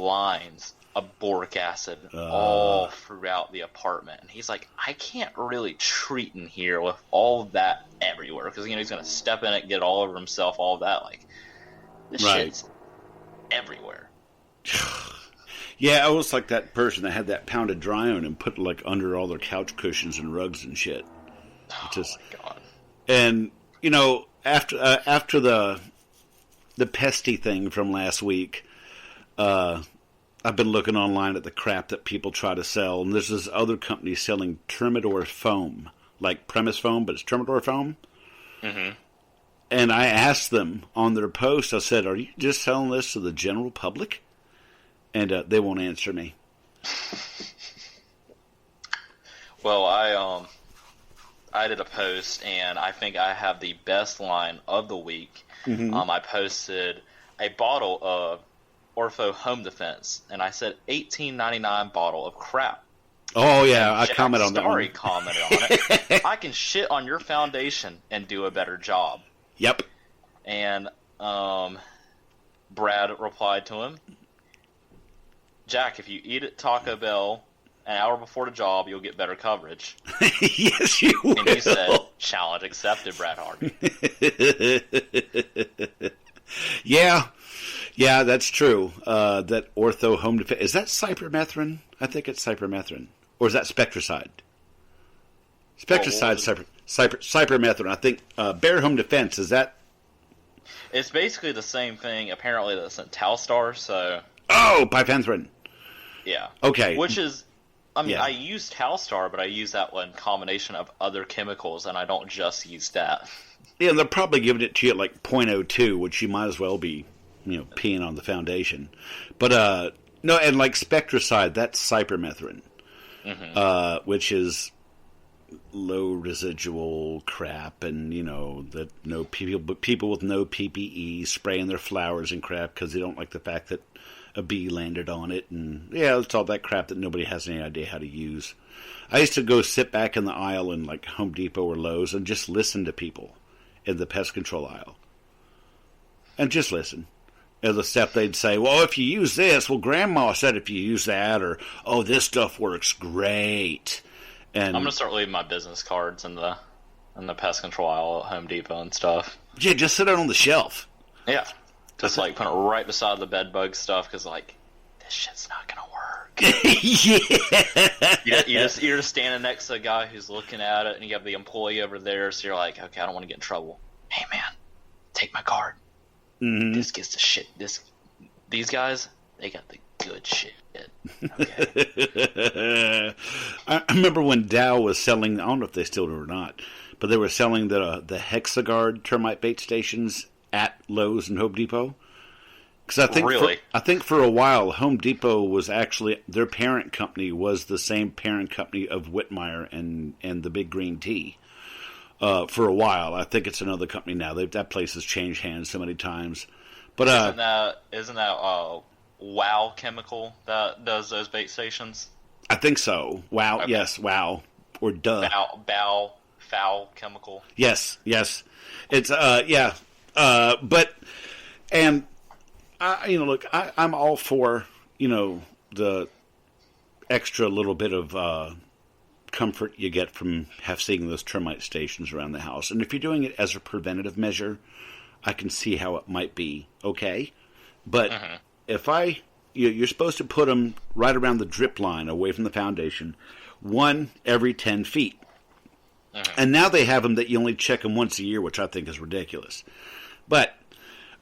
lines of boric acid all throughout the apartment. And he's like, I can't really treat in here with all that everywhere, because he's going to step in it, get all over himself, all that. Like, this shit's everywhere. Yeah, I was like that person that had that pounded dry on and put like under all their couch cushions and rugs and shit. My God. And after the pesty thing from last week, I've been looking online at the crap that people try to sell, and there's this other company selling Termidor foam, like premise foam, but it's Termidor foam. Mm-hmm. And I asked them on their post, I said, "Are you just selling this to the general public?" And they won't answer me. Well, I did a post, and I think I have the best line of the week. Mm-hmm. I posted a bottle of Ortho Home Defense, and I said $18.99 bottle of crap. Oh yeah, I commented on that one. Commented on it. I can shit on your foundation and do a better job. Yep. And Brad replied to him, Jack, if you eat at Taco Bell an hour before the job, you'll get better coverage. Yes, you will. And he said, challenge accepted, Brad Hardy. Yeah, that's true. That Ortho Home Defense, is that cypermethrin? I think it's cypermethrin. Or is that spectricide? Spectricide, cypermethrin. I think Bear Home Defense, is that? It's basically the same thing. Apparently that's in Talstar, so... Oh, piphenthrin. Yeah. Okay. Which is... I use Talstar, but I use that in combination of other chemicals, and I don't just use that. Yeah, they're probably giving it to you at like 0.02, which you might as well be, peeing on the foundation. But, no, and like spectricide, that's cypermethrin, which is low residual crap, and, that people with no PPE spraying their flowers and crap because they don't like the fact that a bee landed on it, and it's all that crap that nobody has any idea how to use. I used to go sit back in the aisle in like Home Depot or Lowe's and just listen to people in the pest control aisle. And just listen. And the stuff they'd say, well, if you use this, well, Grandma said if you use that, or, oh, this stuff works great. And I'm going to start leaving my business cards in the pest control aisle at Home Depot and stuff. Yeah, just sit it on the shelf. Yeah. Just like put it right beside the bed bug stuff, because like, this shit's not going to work. Yeah. You're just standing next to a guy who's looking at it, and you have the employee over there, so you're like, okay, I don't want to get in trouble. Hey, man, take my card. Mm-hmm. This gets the shit. These guys, they got the good shit. Okay. I remember when Dow was selling, I don't know if they still do or not, but they were selling the Hexagard termite bait stations at Lowe's and Home Depot. Because I think for a while, Home Depot was actually, their parent company was the same parent company of Whitmire and the Big Green Tea. For a while. I think it's another company now. That place has changed hands so many times. But isn't that Wow Chemical that does those bait stations? I think so. Wow, okay. Yes, Wow. Or duh. Foul Chemical. Yes. It's yeah. But and look, I'm all for the extra little bit of comfort you get from seeing those termite stations around the house. And if you're doing it as a preventative measure, I can see how it might be okay. But if you're supposed to put them right around the drip line away from the foundation, one every 10 feet. And now they have them that you only check them once a year, which I think is ridiculous. But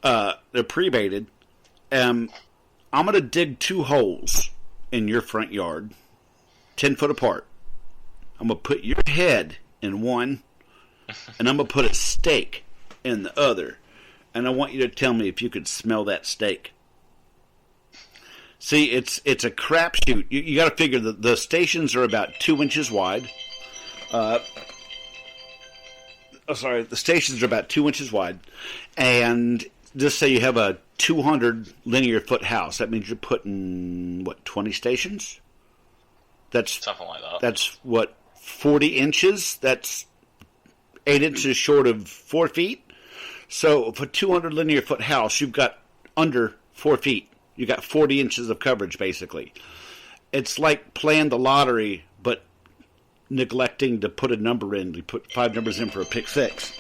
they're pre-baited. I'm going to dig 2 holes in your front yard, 10 foot apart. I'm going to put your head in one, and I'm going to put a steak in the other. And I want you to tell me if you could smell that steak. See, it's a crapshoot. You got to figure that the stations are about 2 inches wide. The stations are about 2 inches wide. And just say you have a 200 linear foot house. That means you're putting, 20 stations? That's something like that. That's 40 inches? That's 8 inches short of 4 feet? So for a 200 linear foot house, you've got under 4 feet You got 40 inches of coverage, basically. It's like playing the lottery, but neglecting to put a number in. You put 5 numbers in for a pick 6.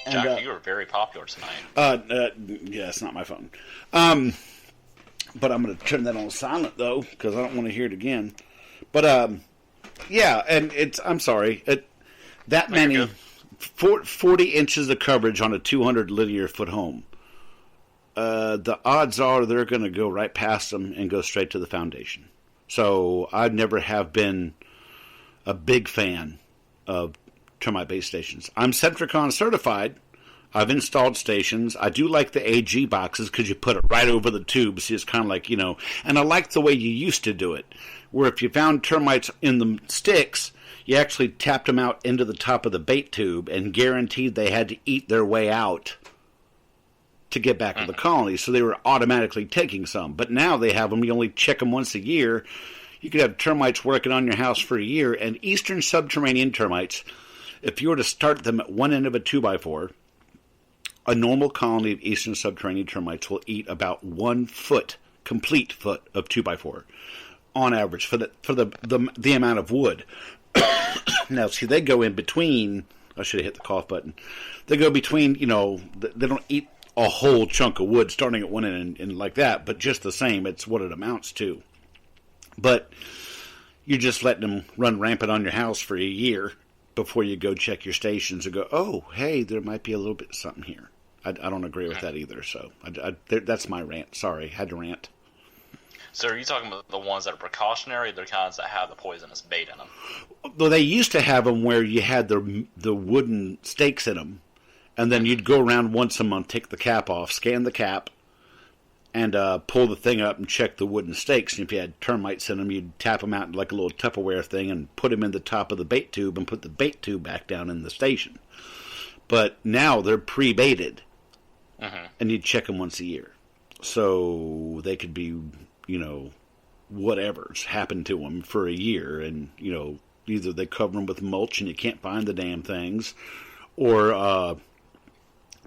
Jack, you were very popular tonight. Yeah, it's not my phone. But I'm going to turn that on silent, though, because I don't want to hear it again. But, yeah, and I'm sorry. That many, 40 inches of coverage on a 200 linear foot home. The odds are they're going to go right past them and go straight to the foundation. So I never have been a big fan of termite base stations. I'm Centricon certified. I've installed stations. I do like the AG boxes because you put it right over the tube. See, it's kind of like, and I like the way you used to do it, where if you found termites in the sticks, you actually tapped them out into the top of the bait tube and guaranteed they had to eat their way out to get back to the colony, so they were automatically taking some. But now they have them, you only check them once a year. You could have termites working on your house for a year, and eastern subterranean termites, if you were to start them at one end of a 2x4, a normal colony of eastern subterranean termites will eat about 1 foot, complete foot of 2x4, on average, for the amount of wood. Now, see, they go in between, I should have hit the cough button, they go between, they don't eat a whole chunk of wood starting at one end and like that, but just the same, it's what it amounts to. But you're just letting them run rampant on your house for a year before you go check your stations and go, oh, hey, there might be a little bit of something here. I don't agree with that either, so that's my rant. Sorry, had to rant. So are you talking about the ones that are precautionary, the kinds that have the poisonous bait in them? Well, they used to have them where you had the wooden stakes in them, and then you'd go around once a month, take the cap off, scan the cap, and pull the thing up and check the wooden stakes. And if you had termites in them, you'd tap them out in like a little Tupperware thing and put them in the top of the bait tube and put the bait tube back down in the station. But now they're pre-baited, and you'd check them once a year. So they could be, whatever's happened to them for a year. And, either they cover them with mulch and you can't find the damn things, or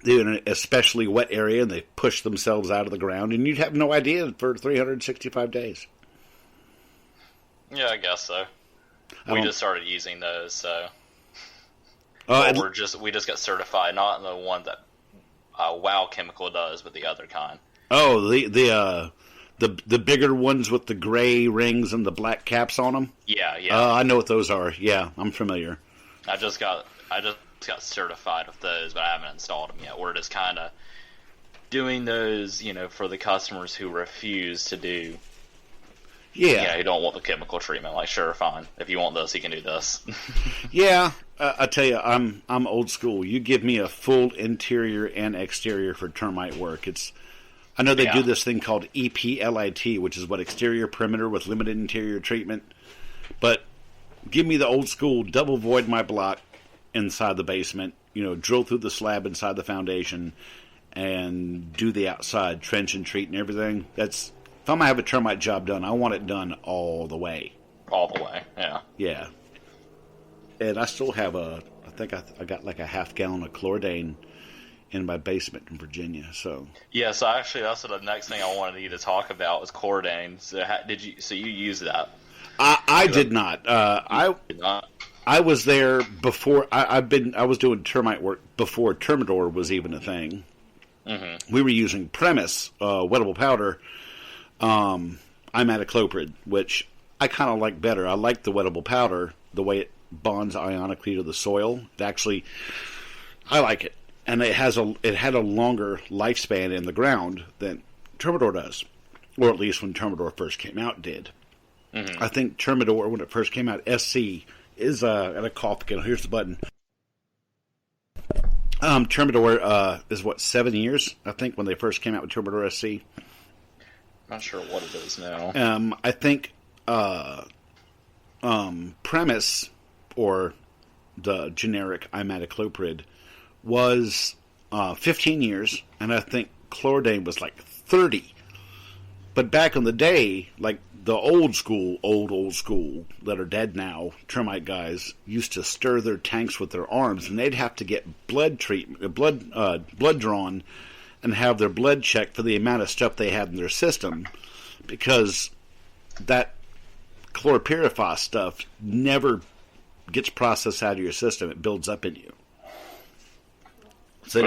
they're in an especially wet area and they push themselves out of the ground, and you'd have no idea for 365 days. Yeah, I guess so. We just started using those, so we just got certified, not in the one that Wow Chemical does, but the other kind. Oh, the bigger ones with the gray rings and the black caps on them. Yeah, yeah. I know what those are. Yeah, I'm familiar. I just got certified with those, but I haven't installed them yet. We're just kind of doing those, for the customers who refuse to do. Yeah, who don't want the chemical treatment. Like, sure, fine. If you want this, you can do this. Yeah, I tell you, I'm old school. You give me a full interior and exterior for termite work. I know they do this thing called EPLIT, which is exterior perimeter with limited interior treatment. But give me the old school double void my block inside the basement, drill through the slab inside the foundation and do the outside trench and treat and everything. If I'm going to have a termite job done, I want it done all the way. All the way, yeah. Yeah. And I still have I think I got like a half gallon of chlordane in my basement in Virginia, so. Yeah, so actually that's the next thing I wanted you to talk about was chlordane. So you use that? I did not. I did not. I was there before. I was doing termite work before Termidor was even a thing. Mm-hmm. We were using Premise wettable powder, imidacloprid, which I kind of like better. I like the wettable powder, the way it bonds ionically to the soil. I like it, and it had a longer lifespan in the ground than Termidor does, or at least when Termidor first came out did. Mm-hmm. I think Termidor, when it first came out, SC is and a cough again. Here's the button. Termidor is 7 years, I think, when they first came out with Termidor SC. Not sure what it is now. I think Premise, or the generic imidacloprid, was 15 years, and I think chlordane was like 30. But back in the day, like the old school that are dead now, termite guys used to stir their tanks with their arms, and they'd have to get blood drawn and have their blood checked for the amount of stuff they have in their system, because that chlorpyrifos stuff never gets processed out of your system. It builds up in you. So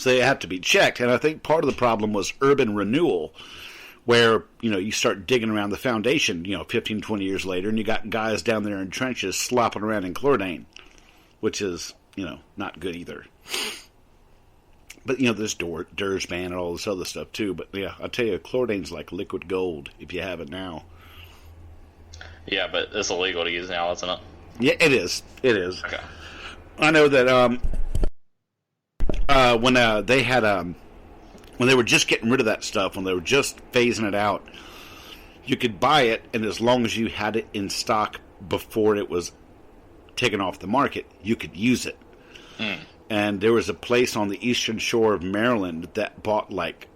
they have to be checked. And I think part of the problem was urban renewal, where, you start digging around the foundation, 15, 20 years later, and you got guys down there in trenches slopping around in chlordane, which is, not good either. But, there's Dursban and all this other stuff, too. But, yeah, I'll tell you, chlordane's like liquid gold if you have it now. Yeah, but it's illegal to use now, isn't it? Yeah, it is. It is. Okay. I know that when they had... when they were just getting rid of that stuff, when they were just phasing it out, you could buy it, and as long as you had it in stock before it was taken off the market, you could use it. Mm. And there was a place on the eastern shore of Maryland that bought like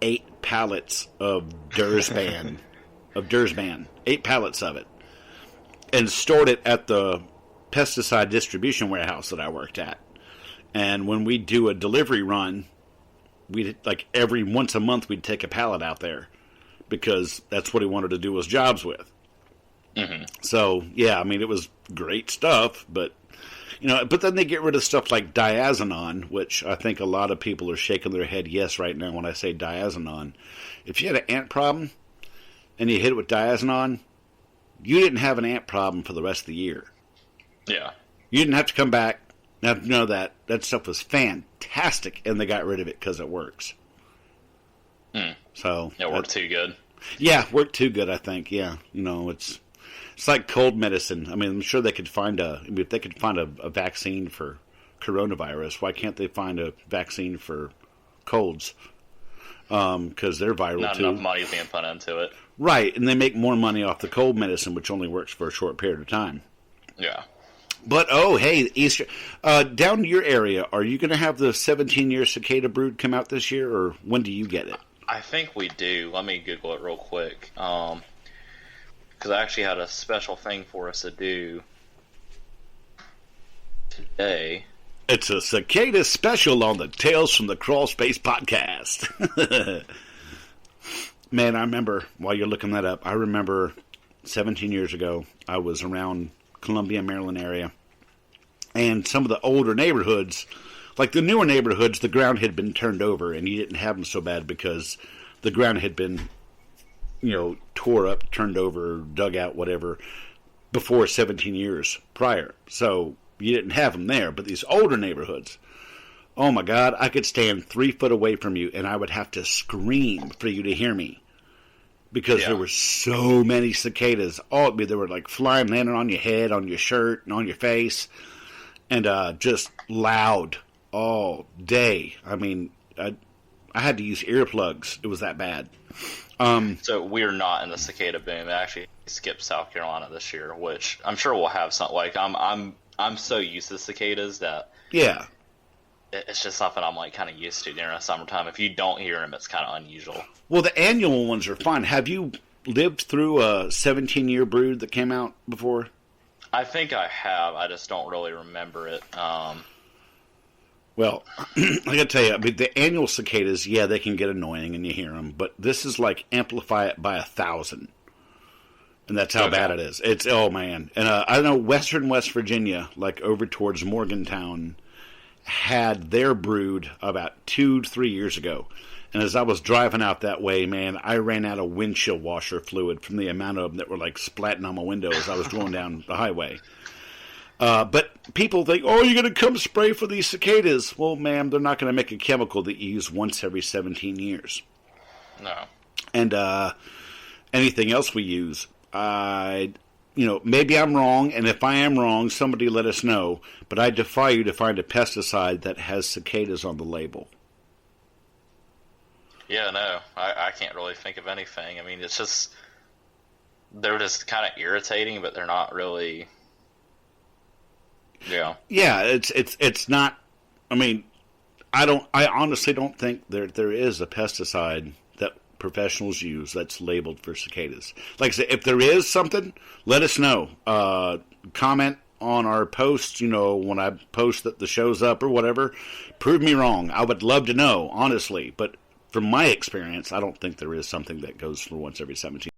8 pallets of Dursban, 8 pallets of it, and stored it at the pesticide distribution warehouse that I worked at. And when we do a delivery run, we'd every once a month we'd take a pallet out there, because that's what he wanted to do his jobs with. Mm-hmm. So yeah, I mean, it was great stuff, but but then they get rid of stuff like diazinon, which I think a lot of people are shaking their head yes right now when I say diazinon. If you had an ant problem and you hit it with diazinon, you didn't have an ant problem for the rest of the year. Yeah, you didn't have to come back. Now, that stuff was fantastic, and they got rid of it because it works. Mm. So it worked too good. Yeah, worked too good, I think. Yeah, it's like cold medicine. I mean, I'm sure they could find if they could find a vaccine for coronavirus, why can't they find a vaccine for colds? Because they're viral Not too. Not enough money being put into it. Right, and they make more money off the cold medicine, which only works for a short period of time. Yeah. But, hey, Easter, down your area, are you going to have the 17-year cicada brood come out this year, or when do you get it? I think we do. Let me Google it real quick. Because I actually had a special thing for us to do today. It's a cicada special on the Tales from the Crawl Space podcast. Man, I remember, while you're looking that up, I remember 17 years ago, I was around Columbia, Maryland area, and some of the older neighborhoods, like the newer neighborhoods, the ground had been turned over, and you didn't have them so bad because the ground had been, tore up, turned over, dug out, whatever, before 17 years prior. So you didn't have them there. But these older neighborhoods, oh my God, I could stand 3 foot away from you, and I would have to scream for you to hear me. Because there were so many cicadas. They were like flying, landing on your head, on your shirt, and on your face. And just loud all day. I mean, I had to use earplugs. It was that bad. So we're not in the cicada boom. It actually skipped South Carolina this year, which I'm sure we'll have something. Like, I'm so used to cicadas that... Yeah. It's just something I'm kind of used to during the summertime. If you don't hear them, it's kind of unusual. Well, the annual ones are fine. Have you lived through a 17-year brood that came out before? I think I have. I just don't really remember it. Well, I got to tell you, I mean, the annual cicadas, yeah, they can get annoying and you hear them, but this is like amplify it by 1,000. And that's how bad it is. It's, oh man. And I know western West Virginia, like over towards Morgantown, had their brood about 2 to 3 years ago. And as I was driving out that way, man, I ran out of windshield washer fluid from the amount of them that were like splatting on my window as I was going down the highway. But people think, oh, you're going to come spray for these cicadas. Well, ma'am, they're not going to make a chemical that you use once every 17 years. No. And anything else we use, maybe I'm wrong, and if I am wrong, somebody let us know. But I defy you to find a pesticide that has cicadas on the label. Yeah, no, I can't really think of anything. I mean, it's just, they're just kind of irritating, but they're not really, Yeah, it's not, I mean, I honestly don't think there is a pesticide that professionals use that's labeled for cicadas. Like I said, if there is something, let us know. Comment on our posts, when I post that the show's up or whatever. Prove me wrong. I would love to know, honestly. But from my experience, I don't think there is something that goes for once every 17